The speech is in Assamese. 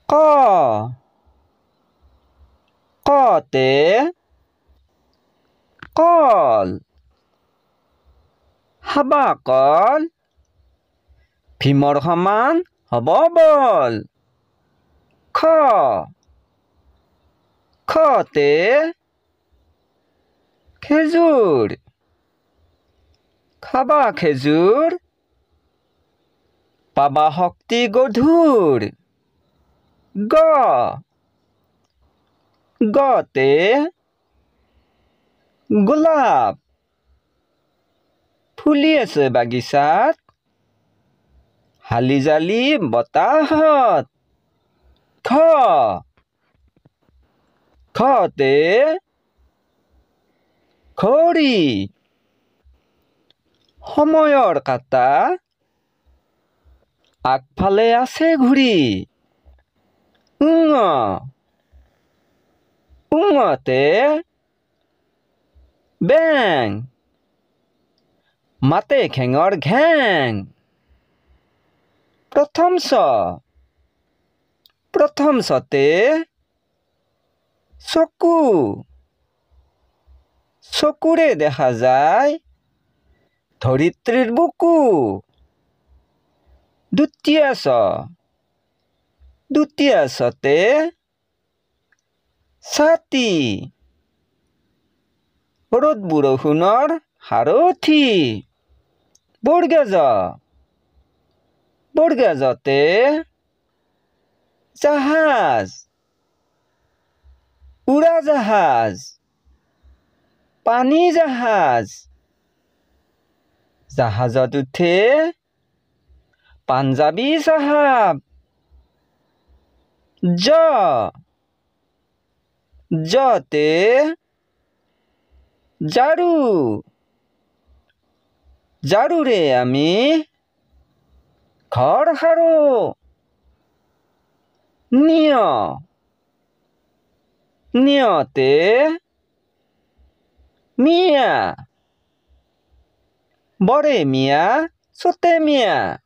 ক কতে কল হাবা কল ভীমৰ সমান হ'ব বল খ খতে খেজুৰ খাবা খেজুৰ পাবা শক্তি গধুৰ গ গতে গোলাপ ফুলি আছে বাগিচাত হালি জালি বতাহত খ খতে ঘড়ী সময়ৰ কাঁটা আগফালে আছে ঘূৰি উঙ উঙতে বেং মাতে খেঙৰ ঘেং প্ৰথম চতে চকু চকুৰে দেখা যায় ধৰিত্ৰীৰ বুকু দ্বিতীয় চতে ছাতি ৰ'দ বৰষুণৰ সাৰথি বৰ্গজতে জাহাজ উৰাজাহাজ পানী জাহাজ জাহাজত উঠে পাঞ্জাবী চাহাব জতে ঝাৰু ঝাৰুৰে আমি ঘৰ সাৰো নিয়তে মিয়া বৰে মিয়া চতে মিয়া